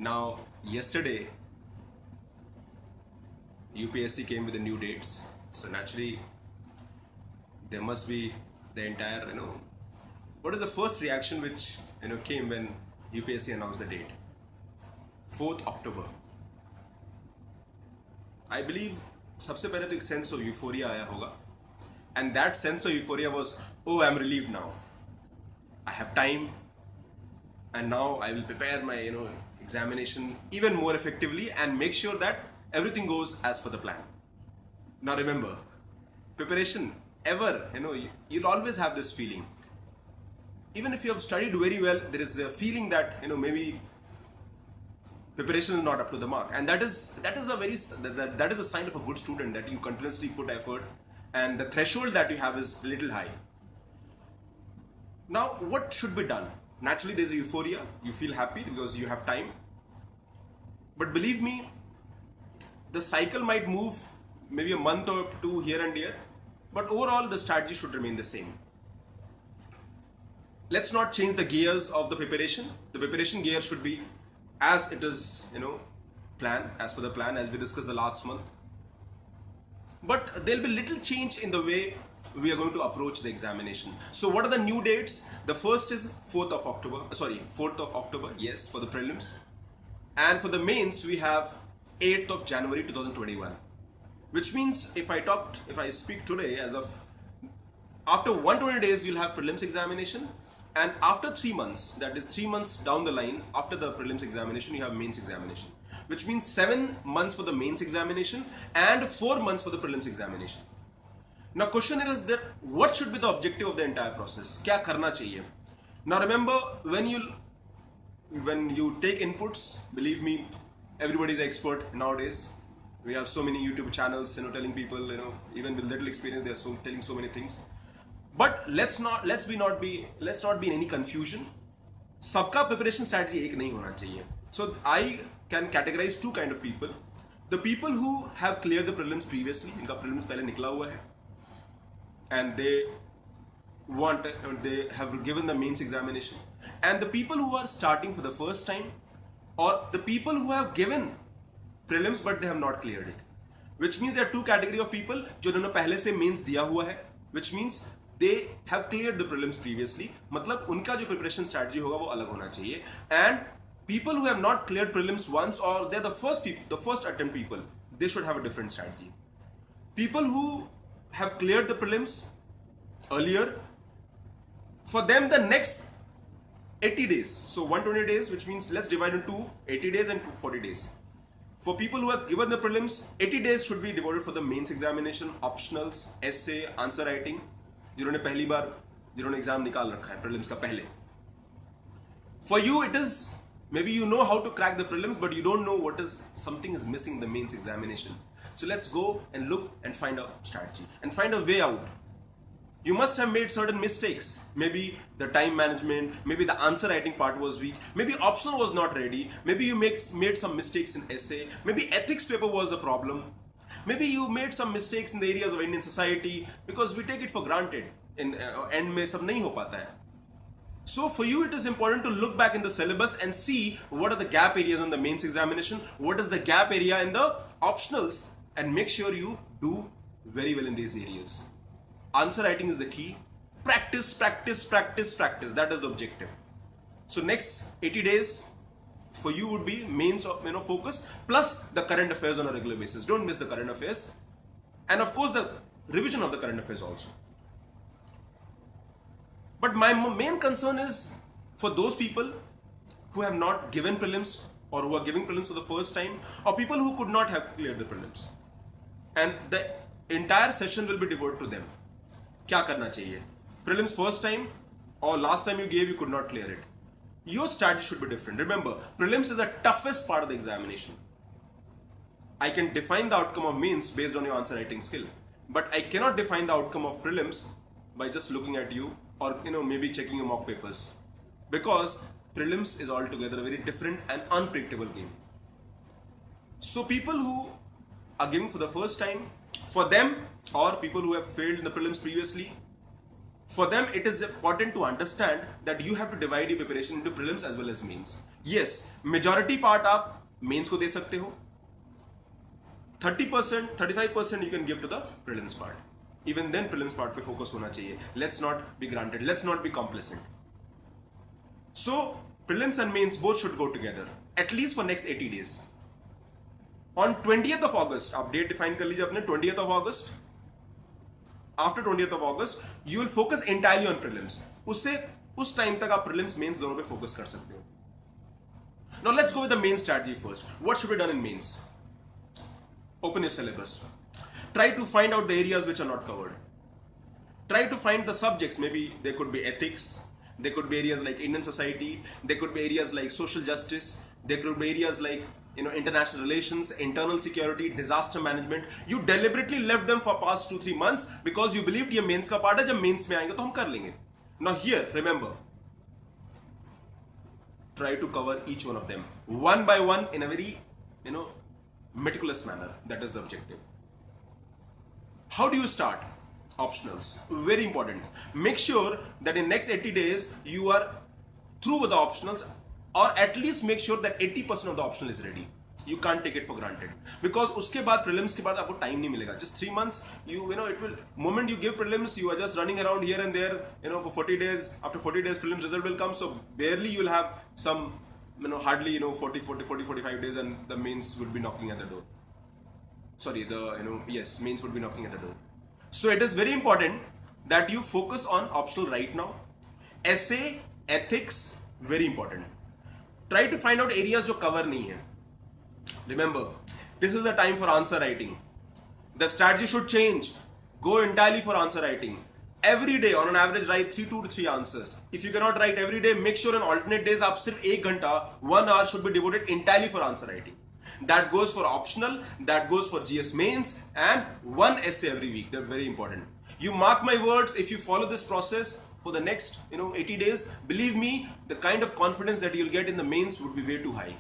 Now, yesterday, UPSC came with the new dates. So naturally, there must be the entire, what is the first reaction which, came when UPSC announced the date? 4th October. I believe सबसे पहले तो एक sense of euphoria आया होगा. And that sense of euphoria was, oh, I'm relieved now. I have time. And now I will prepare my, examination even more effectively and make sure that everything goes as per the plan. Now remember, preparation ever, you'll always have this feeling. Even if you have studied very well, there is a feeling that, maybe preparation is not up to the mark. And that is a sign of a good student, that you continuously put effort and the threshold that you have is a little high. Now, what should be done? Naturally, there's a euphoria. You feel happy because you have time. But believe me, the cycle might move maybe a month or two here and there. But overall, the strategy should remain the same. Let's not change the gears of the preparation. The preparation gear should be as it is, as per the plan, as we discussed the last month. But there'll be little change in the way we are going to approach the examination. So what are the new dates? The first is 4th of October, yes, for the prelims. And for the mains, we have 8th of January 2021. Which means if I speak today, after 120 days, you'll have prelims examination. And after 3 months, that is 3 months down the line, after the prelims examination, you have mains examination. Which means 7 months for the mains examination and 4 months for the prelims examination. Now question is that what should be the objective of the entire process? Kya karna chahiye? Now remember, when you take inputs, believe me, everybody is an expert nowadays. We have so many YouTube channels, telling people, even with little experience, they are telling so many things. But let's not be in any confusion. Sabka preparation strategy ek nahi hona chahiye. So I can categorize two kind of people. The people who have cleared the prelims previously, jinka prelims pehle nikla hua hai, and they have given the mains examination, and the people who are starting for the first time, or the people who have given prelims but they have not cleared it. Which means there are two category of people जो उन्होंने पहले से mains दिया हुआ है, which means they have cleared the prelims previously. मतलब उनका जो preparation strategy होगा वो अलग होना चाहिए. And people who have not cleared prelims once, or they're the first attempt people, they should have a different strategy. People who have cleared the prelims earlier, for them the next 80 days, so 120 days, which means let's divide into 80 days and 40 days. For people who have given the prelims, 80 days should be devoted for the mains examination, optionals, essay, answer writing. जिन्होंने exam निकाल रखा है prelims का पहले. For you it is, maybe you know how to crack the prelims, but you don't know something is missing in the mains examination. So let's go and look and find a strategy and find a way out. You must have made certain mistakes. Maybe the time management, maybe the answer writing part was weak, maybe optional was not ready, maybe you made some mistakes in essay, maybe ethics paper was a problem, maybe you made some mistakes in the areas of Indian society, because we take it for granted. In end में सब नहीं हो पाता है. So for you it is important to look back in the syllabus and see what are the gap areas in the mains examination, what is the gap area in the optionals, and make sure you do very well in these areas. Answer writing is the key. Practice. That is the objective. So next 80 days for you would be mains focus plus the current affairs on a regular basis. Don't miss the current affairs, and of course the revision of the current affairs also. But my main concern is for those people who have not given prelims, or who are giving prelims for the first time, or people who could not have cleared the prelims, and the entire session will be devoted to them. क्या करना चाहिए? Prelims first time or last time you gave, you could not clear it. Your strategy should be different. Remember, prelims is the toughest part of the examination. I can define the outcome of mains based on your answer writing skill, but I cannot define the outcome of prelims by just looking at you, or maybe checking your mock papers, because prelims is altogether a very different and unpredictable game. So people who are giving for the first time, for them, or people who have failed in the prelims previously, For them, it is important to understand that you have to divide your preparation into prelims as well as mains. Yes, majority part आप mains को दे सकते हो. 30%, 35% you can give to the prelims part. Even then, prelims part पे focus होना चाहिए. Let's not be granted. Let's not be complacent. So, prelims and mains both should go together. At least for next 80 days. On 20th of August, आप date define कर लीजिए अपने 20th of August. After 20th of August, you will focus entirely on prelims. उससे उस time तक आप prelims, mains दोनों पे focus कर सकते हो. Now let's go with the main strategy first. What should be done in mains? Open your syllabus. Try to find out the areas which are not covered. Try to find the subjects. Maybe there could be ethics. There could be areas like Indian society. There could be areas like social justice. There could be areas like international relations, internal security, disaster management. You deliberately left them for past 2-3 months because you believed ये mains का part है, जब mains में आएंगे तो हम कर लेंगे. Now here, remember, try to cover each one of them one by one in a very meticulous manner. That is the objective. How do you start? Optionals. Very important. Make sure that in next 80 days you are through with the optionals, or at least make sure that 80% of the optional is ready. You can't take it for granted because उसके बाद prelims के बाद आपको time नहीं मिलेगा. Just 3 months, you know it will. Moment you give prelims, you are just running around here and there. For 40 days. After 40 days, prelims result will come. So barely you will have some, hardly 40, 45 days, and the mains would be knocking at the door. Sorry, yes, mains would be knocking at the door. So it is very important that you focus on optional right now. Essay, ethics, very important. Try to find out areas जो cover नहीं है. Remember, this is the time for answer writing. The strategy should change. Go entirely for answer writing. Every day, on an average, write 2 to 3 answers. If you cannot write every day, make sure on alternate days, आप सिर्फ 1 घंटा, 1 hour should be devoted entirely for answer writing. That goes for optional, that goes for GS mains, and 1 essay every week. They're very important. You mark my words, if you follow this process for the next 80 days, believe me, the kind of confidence that you'll get in the mains would be way too high.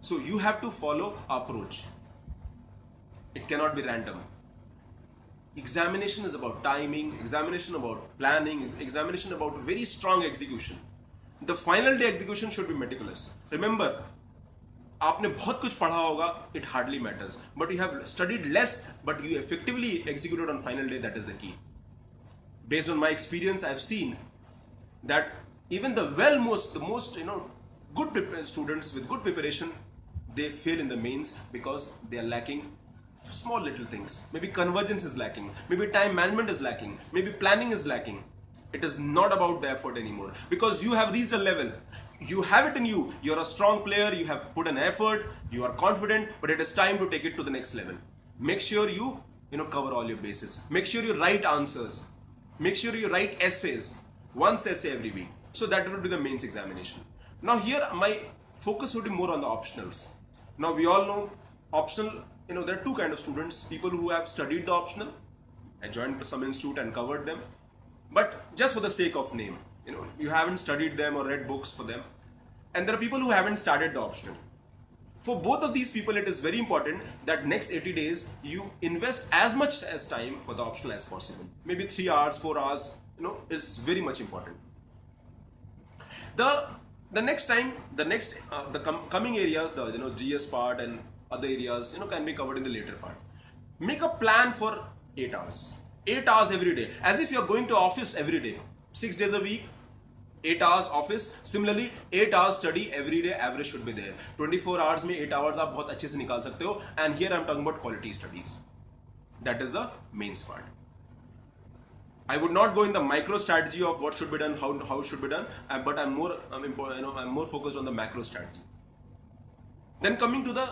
So you have to follow approach. It cannot be random. Examination is about timing, examination about planning, examination about very strong execution. The final day execution should be meticulous. Remember, आपने बहुत कुछ पढ़ा होगा, it hardly matters. But you have studied less, but you effectively executed on final day. That is the key. Based on my experience, I've seen that even the most good students with good preparation, they fail in the mains because they are lacking small little things. Maybe convergence is lacking. Maybe time management is lacking. Maybe planning is lacking. It is not about the effort anymore because you have reached a level. You have it in you. You're a strong player. You have put an effort. You are confident, but it is time to take it to the next level. Make sure you cover all your bases. Make sure you write answers. Make sure you write essays. 1 essay every week. So that will be the mains examination. Now here my focus would be more on the optionals. Now we all know optional, there are 2 kinds of students. People who have studied the optional and joined some institute and covered them. But just for the sake of name, you haven't studied them or read books for them. And there are people who haven't started the optional. For both of these people, it is very important that next 80 days, you invest as much as time for the optional as possible. Maybe 3 hours, 4 hours, is very much important. The next time, coming areas, the GS part and other areas, can be covered in the later part. Make a plan for 8 hours. 8 hours every day. As if you're going to office every day. 6 days a week, 8 hours office. Similarly, 8 hours study every day. Average should be there. 24 hours में 8 hours आप बहुत अच्छे से निकाल सकते हो. And here I'm talking about quality studies. That is the mains part. I would not go in the micro strategy of what should be done, how it should be done, but I'm more focused on the macro strategy. Then coming to the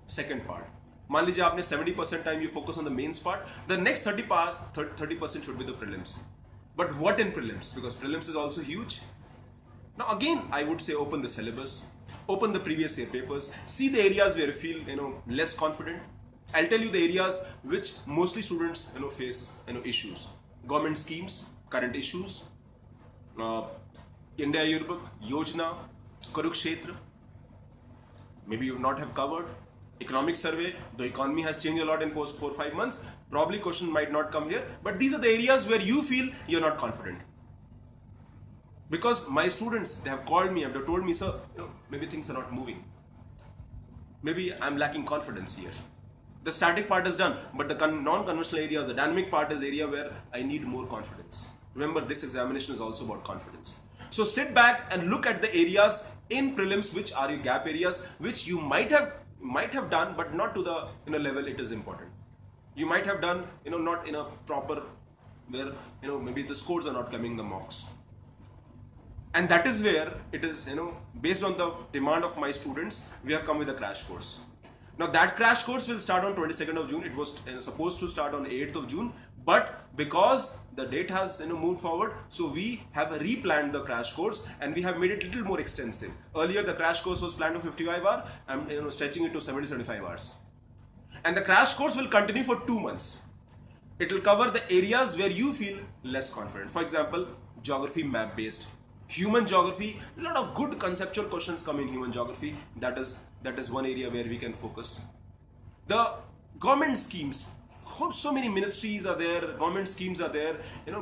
second part. मान लीजिए आपने 70% time you focus on the mains part. The next 30% should be the prelims. But what in prelims? Because prelims is also huge. Now again, I would say open the syllabus, open the previous year papers, see the areas where you feel less confident. I'll tell you the areas which mostly students face issues. Government schemes, current issues, India Yearbook, Yojana, Kurukshetra. Maybe you not have covered. Economic survey, the economy has changed a lot in post 4-5 months. Probably question might not come here, but these are the areas where you feel you're not confident. Because my students, they have called me and they've told me, sir, maybe things are not moving. Maybe I'm lacking confidence here. The static part is done, but the non-conventional areas, the dynamic part is area where I need more confidence. Remember, this examination is also about confidence. So sit back and look at the areas in prelims which are your gap areas, which you might have done, but not to the level it is important. You might have done not in a proper where maybe the scores are not coming, the mocks. And that is where it is based on the demand of my students, we have come with a crash course. Now that crash course will start on 22nd of June. It was supposed to start on 8th of June, but because the date has moved forward, so we have replanned the crash course and we have made it a little more extensive. Earlier the crash course was planned to 55 hours. I'm stretching it to 70-75 hours. And the crash course will continue for 2 months. It will cover the areas where you feel less confident. For example, geography map based. Human geography, a lot of good conceptual questions come in human geography. That is one area where we can focus. The government schemes, so many ministries are there, government schemes are there.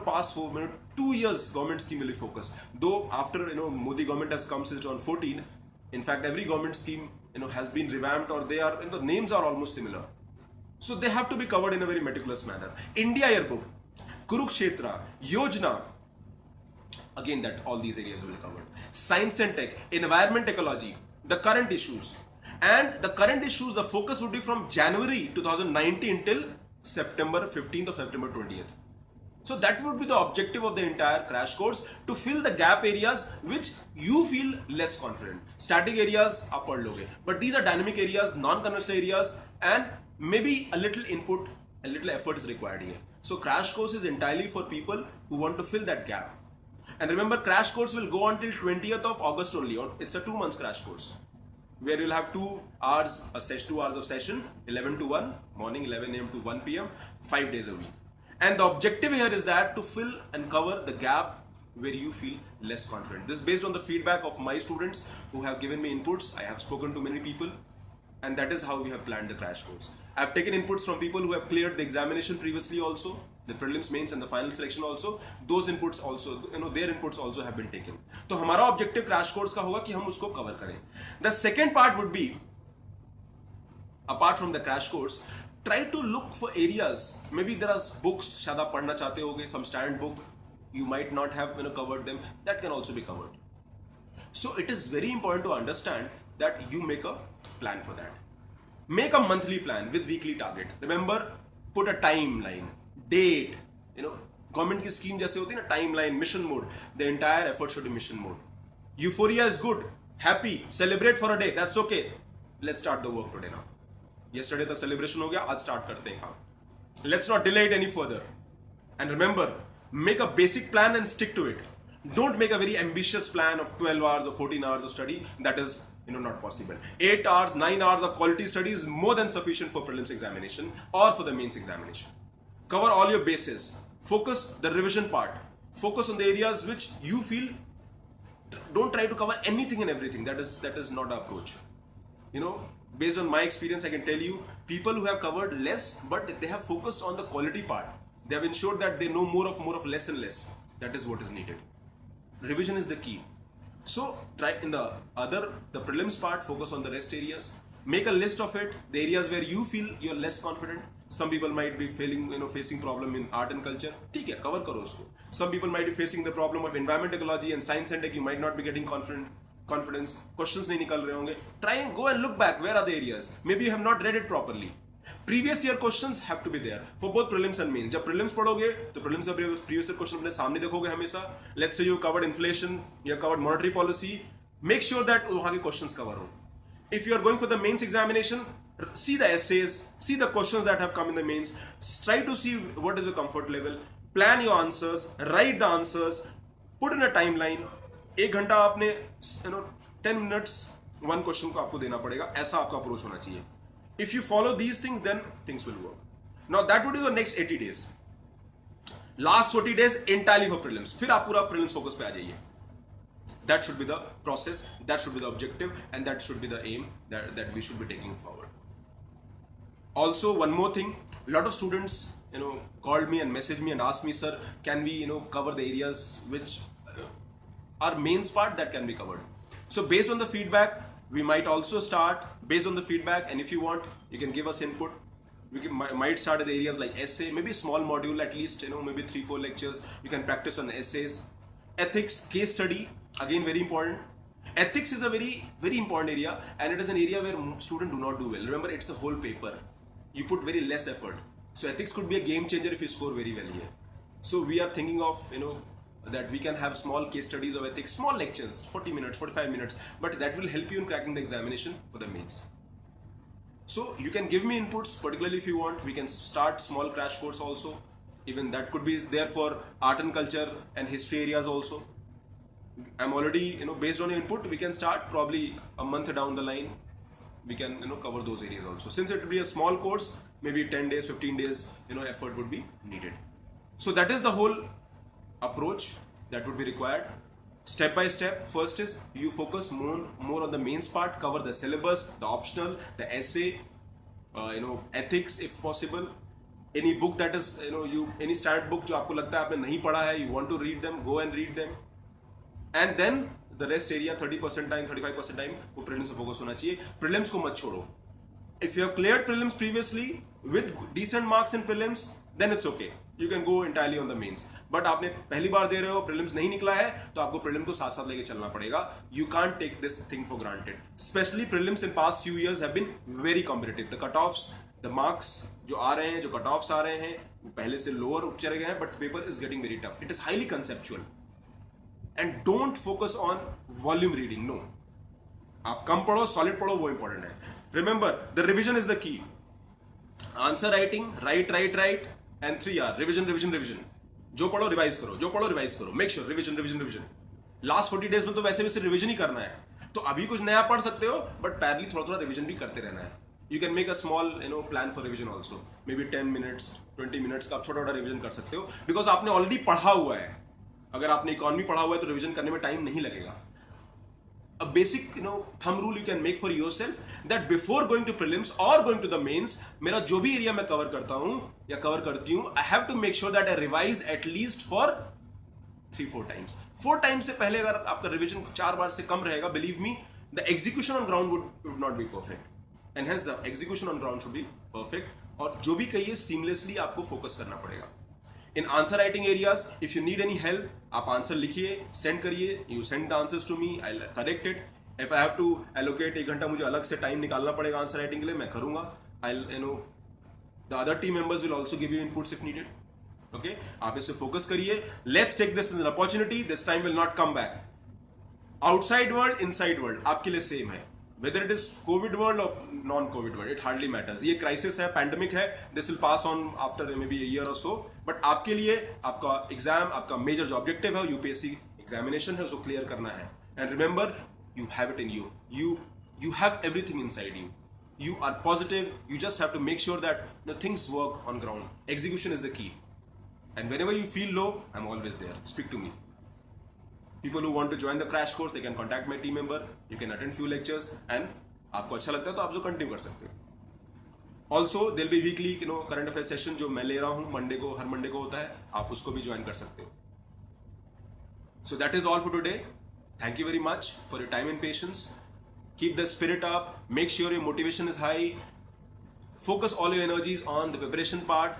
Past 2 years, government scheme will be focused. Though after Modi government has come since 2014, in fact every government scheme has been revamped, or the names are almost similar. So they have to be covered in a very meticulous manner. India Yearbook, Kurukshetra, Yojana. Again, that all these areas will be covered. Science and tech, environment ecology, the current issues. And the current issues, the focus would be from January 2019 till September 15th or September 20th. So that would be the objective of the entire crash course, to fill the gap areas which you feel less confident. Static areas, आप पढ़ लोगे. But these are dynamic areas, non-conventional areas, and maybe a little input, a little effort is required here. So crash course is entirely for people who want to fill that gap. And remember, crash course will go until 20th of August only. It's a 2 months crash course, where you'll have 2 hours of session, 11 to 1, morning 11 a.m. to 1 p.m., 5 days a week. And the objective here is that to fill and cover the gap where you feel less confident. This is based on the feedback of my students who have given me inputs. I have spoken to many people, and that is how we have planned the crash course. I've taken inputs from people who have cleared the examination previously also, the prelims, mains and the final selection also. Those inputs also, their inputs also have been taken. So हमारा objective crash course का होगा कि हम उसको cover करें. The second part would be, apart from the crash course, try to look for areas. Maybe there are books शायद आप पढ़ना चाहते होगे, some standard book, you might not have covered them. That can also be covered. So it is very important to understand that you make a plan for that. Make a monthly plan with weekly target. Remember, put a timeline, date. Government की scheme जैसे होती है ना, timeline, mission mode. The entire effort should be mission mode. Euphoria is good, happy, celebrate for a day. That's okay. Let's start the work today now. Yesterday तक celebration हो गया, आज start करते हैं काम. Let's not delay it any further. And remember, make a basic plan and stick to it. Don't make a very ambitious plan of 12 hours or 14 hours of study. That is not possible. 8 hours, 9 hours of quality study is more than sufficient for prelims examination or for the mains examination. Cover all your bases. Focus the revision part. Focus on the areas which you feel. Don't try to cover anything and everything. That is not the approach. Based on my experience, I can tell you, people who have covered less, but they have focused on the quality part. They have ensured that they know more of less and less. That is what is needed. Revision is the key. So try in the prelims part, focus on the rest areas. Make a list of it, the areas where you feel you're less confident. Some people might be facing problem in art and culture. ठीक है, cover करो उसको. Some people might be facing the problem of environment ecology and science and tech. You might not be getting confidence. Questions नहीं निकल रहे होंगे. Try and go and look back. Where are the areas? Maybe you have not read it properly. Previous year questions have to be there for both prelims and mains. जब prelims पढ़ोगे तो prelims का previous year question अपने सामने देखोगे हमेशा. Let's say you covered inflation, you have covered monetary policy. Make sure that वहाँ के questions cover हो. If you are going for the mains examination, see the essays, see the questions that have come in the mains. Try to see what is your comfort level. Plan your answers, write the answers, put in a timeline. 1 घंटा आपने 10 minutes one question को आपको देना पड़ेगा. ऐसा आपका approach होना चाहिए. If you follow these things, then things will work. Now that would be the next 80 days. Last 40 days entirely for prelims. फिर आप पूरा prelims focus पे आ जाइए. That should be the process, that should be the objective, and that should be the aim that we should be taking forward. Also, one more thing, a lot of students called me and messaged me and asked me, sir, can we cover the areas which are mains part that can be covered. So based on the feedback, we might also start based on the feedback, and if you want, you can give us input. We might start at the areas like essay, maybe small module, at least maybe 3-4 lectures. You can practice on essays. Ethics, case study, again very important. Ethics is a very, very important area, and it is an area where students do not do well. Remember, it's a whole paper. You put very less effort. So ethics could be a game changer if you score very well here. So we are thinking of, that we can have small case studies of ethics, small lectures, 40 minutes, 45 minutes, but that will help you in cracking the examination for the mains. So you can give me inputs, particularly if you want. We can start small crash course also. Even that could be there for art and culture and history areas also. I'm already, based on your input, we can start probably a month down the line. We can, cover those areas also. Since it will be a small course, maybe 10 days, 15 days, effort would be needed. So that is the whole approach that would be required. Step by step, first is you focus more on the mains part, cover the syllabus, the optional, the essay, ethics if possible. Any book that is, any standard book जो आपको लगता है आपने नहीं पढ़ा है, you want to read them, go and read them. And then the rest area, 30% time, 35% time, वो prelims पे focus होना चाहिए. Prelims को मत छोड़ो. If you have cleared prelims previously with decent marks in prelims, then it's okay. You can go entirely on the mains. But आपने पहली बार दे रहे हो, prelims नहीं निकला है, तो आपको prelim को साथ साथ लेके चलना पड़ेगा. You can't take this thing for granted. Especially prelims in past few years have been very competitive. The cutoffs, the marks जो आ रहे हैं, जो cutoffs आ रहे हैं, वो पहले से lower चले गए हैं, but paper is getting very tough. It is highly conceptual. And don't focus on volume reading. No. आप कम पढ़ो, solid पढ़ो, वो important है. Remember, the revision is the key. Answer writing, write, and 3R. Revision. जो पढ़ो revise करो. Make sure revision. Last 40 days में तो वैसे भी सिर्फ रिविजन ही करना है. तो अभी कुछ नया पढ़ सकते हो, but पैरेलली थोड़ा रिविजन भी करते रहना है. You can make a small, plan for revision also. Maybe 10 minutes, 20 minutes का आप छोटा रिविजन कर सकते हो, because आपने ऑलरेडी पढ़ा हुआ है. अगर आपने इकोनॉमी पढ़ा हुआ है तो रिविजन करने में टाइम नहीं लगेगा. A basic, thumb rule you can make for yourself that before going to prelims or going to the mains, मेरा जो भी एरिया मैं कवर करता हूँ या कवर करती हूँ, I have to make sure that I revise at least for 3-4 times. 4 times से पहले अगर आपका रिविजन 4 बार से कम रहेगा, believe me, the execution on ground would not be perfect. And hence the execution on ground should be perfect. और जो भी कहिए seamlessly आपको focus करना पड़ेगा. In answer writing areas, if you need any help, आप आंसर लिखिए, send करिए, you send the answers to me, I'll correct it. If I have to allocate 1 घंटा मुझे अलग से टाइम निकालना पड़ेगा आंसर राइटिंग के लिए, मैं करूंगा. I'll, the other team members will also give you inputs if needed. Okay? आप इसे फोकस करिए. Let's take this as an opportunity. This time will not come back. Outside world, inside world, आपके लिए same है. Whether it is COVID world or non-COVID world, it hardly matters. ये crisis है, pandemic है, this will pass on after maybe a year or so. But आपके लिए आपका exam, आपका major जो objective है, UPSC examination है, उसको clear करना है. And remember, you have it in you. You have everything inside you. You are positive. You just have to make sure that the things work on ground. Execution is the key. And whenever you feel low, I'm always there. Speak to me. People who want to join the crash course, they can contact my team member. You can attend few lectures, and आपको अच्छा लगता है तो आप जो continue कर सकते हो. Also, there'll be weekly, current affairs session जो मैं ले रहा हूँ हर मंडे को होता है. आप उसको भी ज्वाइन कर सकते हो. So that is all for today. Thank you very much for your time and patience. Keep the spirit up. Make sure your motivation is high. Focus all your energies on the preparation part.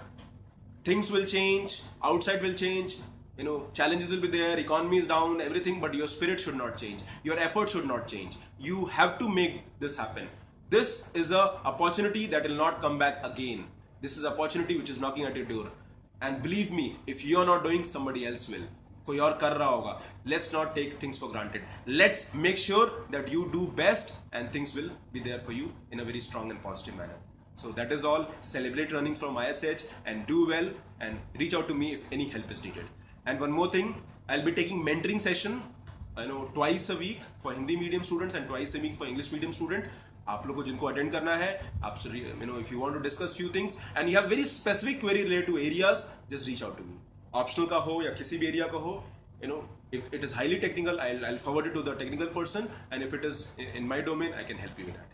Things will change. Outside will change. Challenges will be there, economy is down, everything, but your spirit should not change. Your effort should not change. You have to make this happen. This is an opportunity that will not come back again. This is an opportunity which is knocking at your door. And believe me, if you are not doing, somebody else will. कोई और कर रहा होगा. Let's not take things for granted. Let's make sure that you do best and things will be there for you in a very strong and positive manner. So that is all. Celebrate running from ISH and do well, and reach out to me if any help is needed. And one more thing, I'll be taking mentoring session, twice a week for Hindi medium students and twice a week for English medium student. आप लोगों को जिनको attend करना है, आप if you want to discuss few things and you have very specific query related to areas, just reach out to me. Optional का हो या किसी भी area का हो, if it is highly technical, I'll forward it to the technical person, and if it is in my domain, I can help you with that.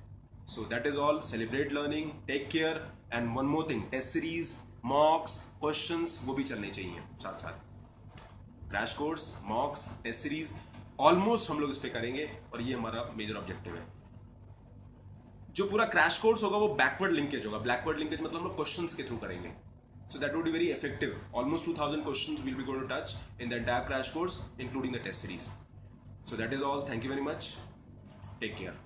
So that is all. Celebrate learning, take care, and one more thing, test series, mocks, questions वो भी चलने चाहिए साथ साथ. Crash course, mocks, test series almost हम लोग इस पे करेंगे और ये हमारा मेजर ऑब्जेक्टिव है. जो पूरा क्रैश कोर्स होगा वो बैकवर्ड लिंकेज होगा. बैकवर्ड लिंकेज मतलब हम लोग क्वेश्चंस के थ्रू करेंगे. So that would be very effective. Almost 2000 questions we'll be going to touch in the entire crash course, including the test series. So that is all. Thank you very much. Take care.